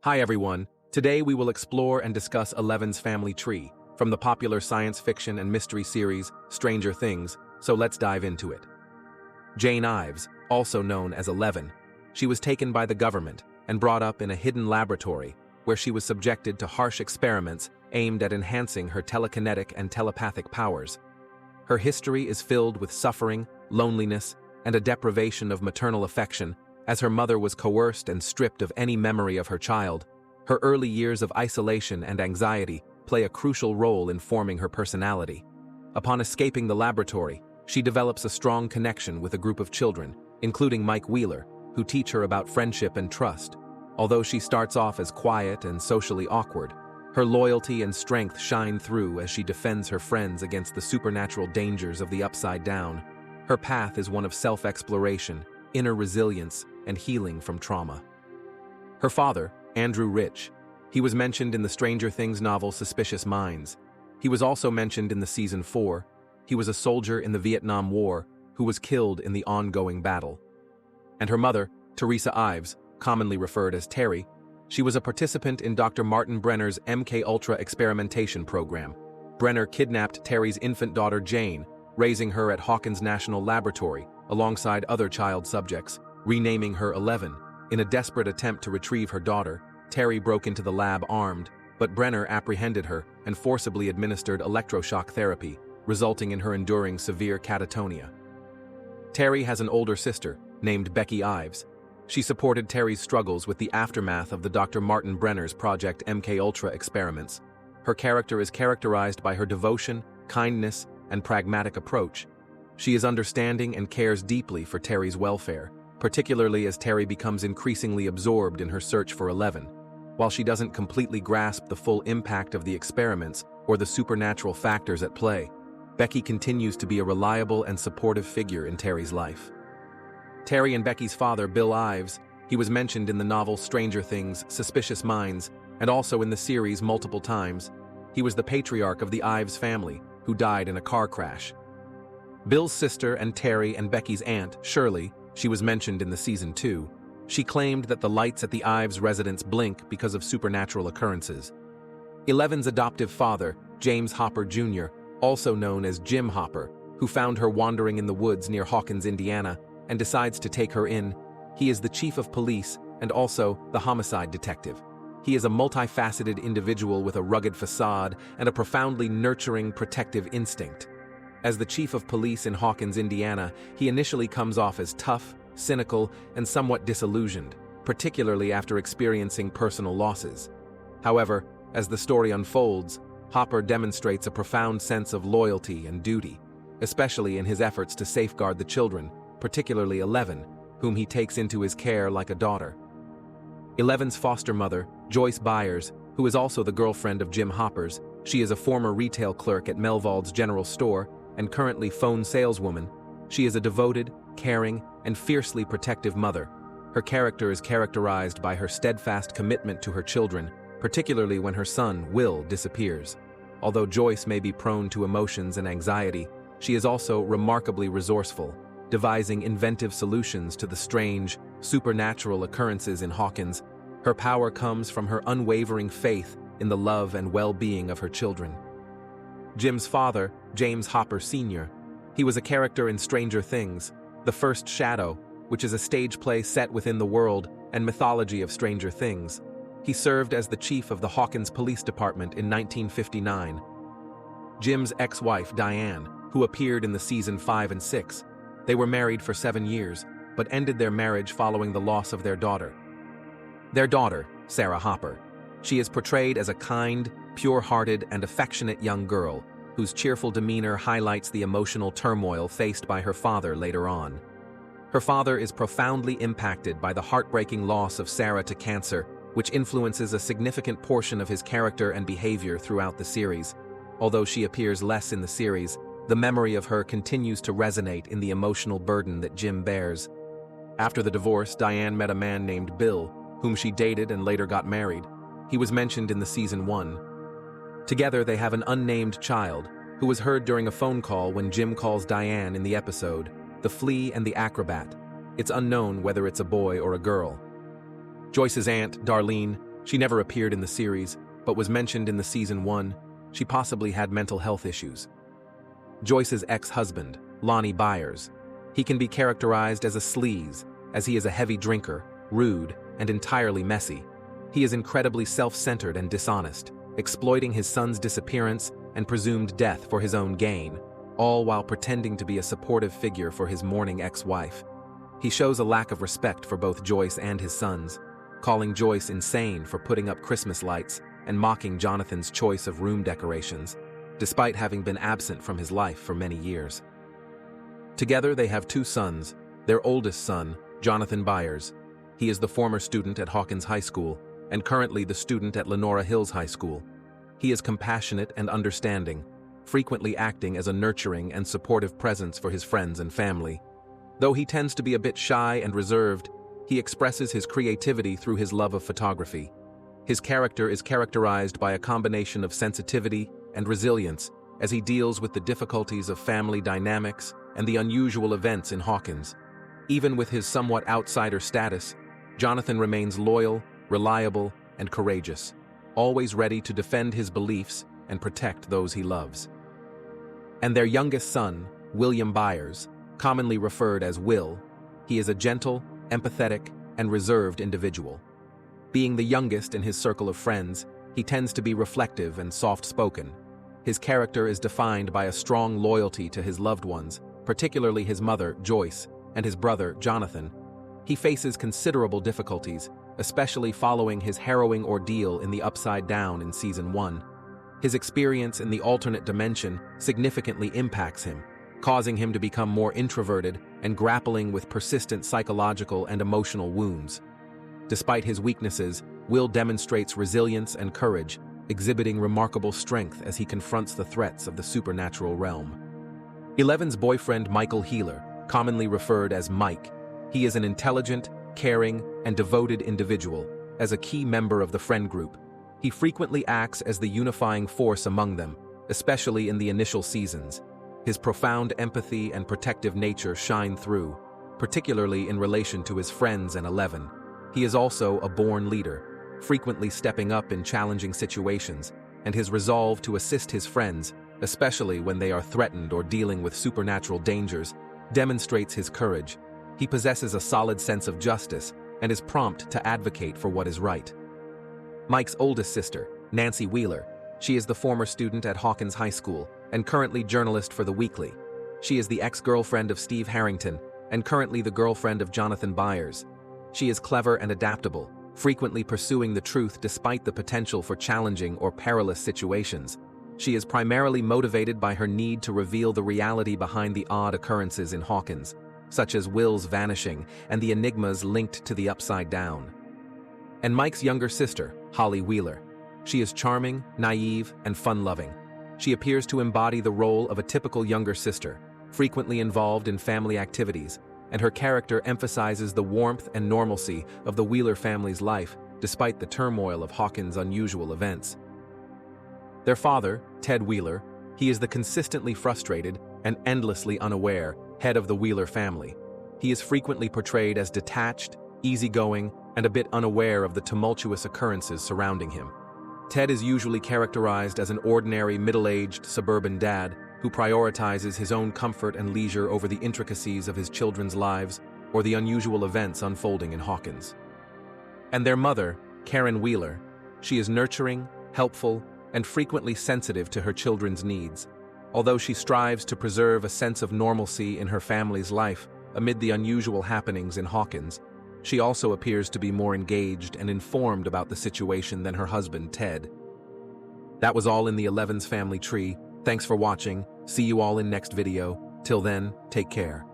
Hi everyone, today we will explore and discuss Eleven's family tree, from the popular science fiction and mystery series Stranger Things, so let's dive into it. Jana Ives, also known as Eleven, she was taken by the government and brought up in a hidden laboratory where she was subjected to harsh experiments aimed at enhancing her telekinetic and telepathic powers. Her history is filled with suffering, loneliness, and a deprivation of maternal affection, as her mother was coerced and stripped of any memory of her child. Her early years of isolation and anxiety play a crucial role in forming her personality. Upon escaping the laboratory, she develops a strong connection with a group of children, including Mike Wheeler, who teach her about friendship and trust. Although she starts off as quiet and socially awkward, her loyalty and strength shine through as she defends her friends against the supernatural dangers of the Upside Down. Her path is one of self-exploration, inner resilience, and healing from trauma. Her father, Andrew Rich, he was mentioned in the Stranger Things novel Suspicious Minds. He was also mentioned in the season 4. He was a soldier in the Vietnam War who was killed in the ongoing battle. And her mother, Teresa Ives, commonly referred as Terry, she was a participant in Dr. Martin Brenner's MK-Ultra experimentation program. Brenner kidnapped Terry's infant daughter Jane, raising her at Hawkins National Laboratory, alongside other child subjects, renaming her 11. In a desperate attempt to retrieve her daughter, Terry broke into the lab armed, but Brenner apprehended her and forcibly administered electroshock therapy, resulting in her enduring severe catatonia. Terry has an older sister, named Becky Ives. She supported Terry's struggles with the aftermath of the Dr. Martin Brenner's Project MK-Ultra experiments. Her character is characterized by her devotion, kindness, and pragmatic approach. She is understanding and cares deeply for Terry's welfare, particularly as Terry becomes increasingly absorbed in her search for 11. While she doesn't completely grasp the full impact of the experiments or the supernatural factors at play, Becky continues to be a reliable and supportive figure in Terry's life. Terry and Becky's father, Bill Ives, he was mentioned in the novel Stranger Things, Suspicious Minds, and also in the series multiple times. He was the patriarch of the Ives family, who died in a car crash. Bill's sister and Terry and Becky's aunt, Shirley, she was mentioned in the season 2. She claimed that the lights at the Ives residence blink because of supernatural occurrences. Eleven's adoptive father, James Hopper Jr., also known as Jim Hopper, who found her wandering in the woods near Hawkins, Indiana, and decides to take her in. He is the chief of police and also the homicide detective. He is a multifaceted individual with a rugged facade and a profoundly nurturing, protective instinct. As the chief of police in Hawkins, Indiana, he initially comes off as tough, cynical, and somewhat disillusioned, particularly after experiencing personal losses. However, as the story unfolds, Hopper demonstrates a profound sense of loyalty and duty, especially in his efforts to safeguard the children, particularly 11, whom he takes into his care like a daughter. 11's foster mother, Joyce Byers, who is also the girlfriend of Jim Hopper's, she is a former retail clerk at Melvald's General Store and currently phone saleswoman. She is a devoted, caring, and fiercely protective mother. Her character is characterized by her steadfast commitment to her children, particularly when her son, Will, disappears. Although Joyce may be prone to emotions and anxiety, she is also remarkably resourceful, devising inventive solutions to the strange, supernatural occurrences in Hawkins. Her power comes from her unwavering faith in the love and well-being of her children. Jim's father, James Hopper Sr., he was a character in Stranger Things, The First Shadow, which is a stage play set within the world and mythology of Stranger Things. He served as the chief of the Hawkins Police Department in 1959. Jim's ex-wife, Diane, who appeared in the season 5 and 6, they were married for 7 years, but ended their marriage following the loss of their daughter. Their daughter, Sarah Hopper. She is portrayed as a kind, pure-hearted, and affectionate young girl, whose cheerful demeanor highlights the emotional turmoil faced by her father later on. Her father is profoundly impacted by the heartbreaking loss of Sarah to cancer, which influences a significant portion of his character and behavior throughout the series. Although she appears less in the series, the memory of her continues to resonate in the emotional burden that Jim bears. After the divorce, Diane met a man named Bill, whom she dated and later got married. He was mentioned in the season 1. Together they have an unnamed child, who was heard during a phone call when Jim calls Diane in the episode, The Flea and the Acrobat. It's unknown whether it's a boy or a girl. Joyce's aunt, Darlene, She never appeared in the series, but was mentioned in the season 1. She possibly had mental health issues. Joyce's ex-husband, Lonnie Byers. He can be characterized as a sleaze, as he is a heavy drinker, rude, and entirely messy. He is incredibly self-centered and dishonest, exploiting his son's disappearance and presumed death for his own gain, all while pretending to be a supportive figure for his mourning ex-wife. He shows a lack of respect for both Joyce and his sons, calling Joyce insane for putting up Christmas lights and mocking Jonathan's choice of room decorations, despite having been absent from his life for many years. Together they have 2 sons, their oldest son, Jonathan Byers. He is the former student at Hawkins High School and currently the student at Lenora Hills High School. He is compassionate and understanding, frequently acting as a nurturing and supportive presence for his friends and family. Though he tends to be a bit shy and reserved, he expresses his creativity through his love of photography. His character is characterized by a combination of sensitivity and resilience as he deals with the difficulties of family dynamics and the unusual events in Hawkins. Even with his somewhat outsider status, Jonathan remains loyal, reliable, and courageous, always ready to defend his beliefs and protect those he loves. And their youngest son, William Byers, commonly referred as Will, he is a gentle, empathetic, and reserved individual. Being the youngest in his circle of friends, he tends to be reflective and soft-spoken. His character is defined by a strong loyalty to his loved ones, particularly his mother, Joyce, and his brother, Jonathan. He faces considerable difficulties, especially following his harrowing ordeal in the Upside Down in Season 1. His experience in the alternate dimension significantly impacts him, causing him to become more introverted and grappling with persistent psychological and emotional wounds. Despite his weaknesses, Will demonstrates resilience and courage, exhibiting remarkable strength as he confronts the threats of the supernatural realm. Eleven's boyfriend, Michael Healer, commonly referred as Mike. He is an intelligent, caring, and devoted individual. As a key member of the friend group, he frequently acts as the unifying force among them, especially in the initial seasons. His profound empathy and protective nature shine through, particularly in relation to his friends and Eleven. He is also a born leader, frequently stepping up in challenging situations, and his resolve to assist his friends, especially when they are threatened or dealing with supernatural dangers, demonstrates his courage. He possesses a solid sense of justice and is prompt to advocate for what is right. Mike's oldest sister, Nancy Wheeler. She is the former student at Hawkins High School and currently journalist for The Weekly. She is the ex-girlfriend of Steve Harrington and currently the girlfriend of Jonathan Byers. She is clever and adaptable, frequently pursuing the truth despite the potential for challenging or perilous situations. She is primarily motivated by her need to reveal the reality behind the odd occurrences in Hawkins, such as Will's vanishing and the enigmas linked to the Upside Down. And Mike's younger sister, Holly Wheeler. She is charming, naive, and fun-loving. She appears to embody the role of a typical younger sister, frequently involved in family activities, and her character emphasizes the warmth and normalcy of the Wheeler family's life despite the turmoil of Hawkins' unusual events. Their father, Ted Wheeler, he is the consistently frustrated and endlessly unaware head of the Wheeler family. He is frequently portrayed as detached, easygoing, and a bit unaware of the tumultuous occurrences surrounding him. Ted is usually characterized as an ordinary middle-aged suburban dad who prioritizes his own comfort and leisure over the intricacies of his children's lives or the unusual events unfolding in Hawkins. And their mother, Karen Wheeler, she is nurturing, helpful, and frequently sensitive to her children's needs. Although she strives to preserve a sense of normalcy in her family's life amid the unusual happenings in Hawkins, she also appears to be more engaged and informed about the situation than her husband, Ted. That was all in the Eleven's family tree. Thanks for watching. See you all in next video. Till then, take care.